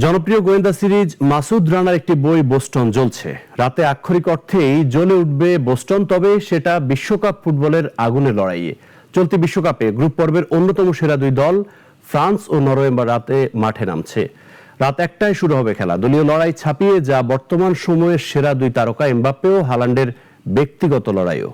জনপ্রিয় গোয়েন্দা সিরিজ মাসুদ রানার একটি বই বোস্টন জ্বলছে। রাতে আক্ষরিক অর্থেই জ্বলে উঠবে বোস্টন, তবে সেটা বিশ্বকাপ ফুটবলের আগুনে লড়াইয়ে। চলতি বিশ্বকাপে গ্রুপ পর্বের অন্যতম সেরা দুই দল ফ্রান্স ও নরওয়ে রাতে মাঠে নামছে। রাত 1টায় শুরু হবে খেলা। দলীয় লড়াই ছাপিয়ে যা বর্তমান সময়ের সেরা দুই তারকা এমবাপ্পে ও হালান্ডের ব্যক্তিগত লড়াইও।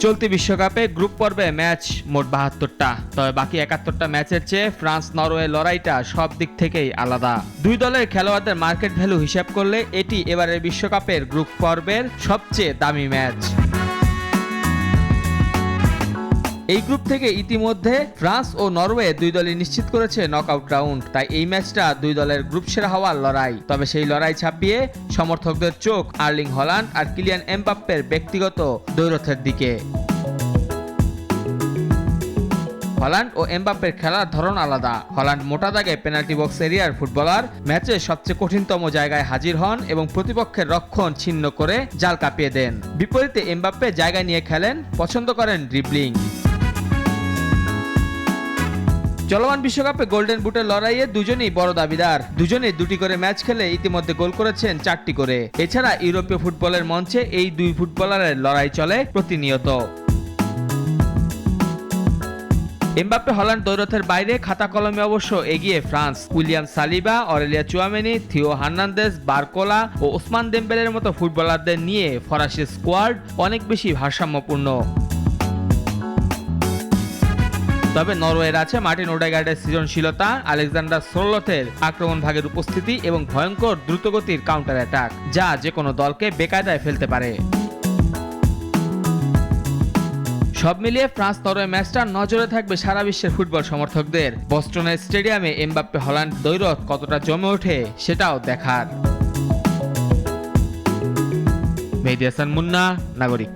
চলতি বিশ্বকাপে গ্রুপ পর্বে ম্যাচ মোট ৭২টা, তবে বাকি ৭১টা ম্যাচের চেয়ে ফ্রান্স নরওয়ে লড়াইটা সব দিক থেকেই আলাদা। দুই দলের খেলোয়াড়দের মার্কেট ভ্যালু হিসাব করলে এটি এবারের বিশ্বকাপের গ্রুপ পর্বের সবচেয়ে দামি ম্যাচ। এই গ্রুপ থেকে ইতিমধ্যে ফ্রান্স ও নরওয়ে দুই দলই নিশ্চিত করেছে নকআউট রাউন্ড, তাই এই ম্যাচটা দুই দলের গ্রুপ সেরা হওয়ার লড়াই। তবে সেই লড়াই ছাপিয়ে সমর্থকদের চোখ আর্লিং হল্যান্ড আর কিলিয়ান এমবাপ্পের ব্যক্তিগত দ্বৈরথের দিকে। হল্যান্ড ও এমবাপ্পের খেলার ধরন আলাদা। হল্যান্ড মোটা দাগে পেনাল্টি বক্স এরিয়ার ফুটবলার, ম্যাচে সবচেয়ে কঠিনতম জায়গায় হাজির হন এবং প্রতিপক্ষের রক্ষণ ছিন্ন করে জাল কাঁপিয়ে দেন। বিপরীতে এমবাপ্পে জায়গা নিয়ে খেলেন, পছন্দ করেন ড্রিবলিং। চলমান বিশ্বকাপে গোল্ডেন বুটের লড়াইয়ে দুজনেই বড় দাবিদার। দুজনেই দুটি করে ম্যাচ খেলে ইতিমধ্যে গোল করেছেন 4টি করে। এছাড়া ইউরোপীয় ফুটবলের মঞ্চে এই দুই ফুটবলারের লড়াই চলে প্রতিনিয়ত। এমবাপ্পে হল্যান্ড দ্বৈরথের বাইরে খাতা কলমে অবশ্য এগিয়ে France. William Saliba, Aurelien Tchouameni, Theo Hernandez, Barcola ও ওসমান দেম্বেলের মতো ফুটবলারদের নিয়ে ফরাসি স্কোয়াড অনেক বেশি ভারসাম্যপূর্ণ। তবে নরওয়ের আছে মার্টিন ওডেগার্ডের সৃজনশীলতা, আলেকজান্ডার সোরলথের আক্রমণ ভাগের উপস্থিতি এবং ভয়ঙ্কর দ্রুতগতির কাউন্টার অ্যাটাক, যা যে কোনো দলকে বেকায়দায় ফেলতে পারে। সব মিলিয়ে ফ্রান্স নরওয়ে ম্যাচটা নজরে থাকবে সারা বিশ্বের ফুটবল সমর্থকদের। বস্টনের স্টেডিয়ামে এমবাপ্পে হল্যান্ড দ্বৈরথ কতটা জমে ওঠে সেটাও দেখার। মেহেদী হাসান মুন্না, নাগরিক।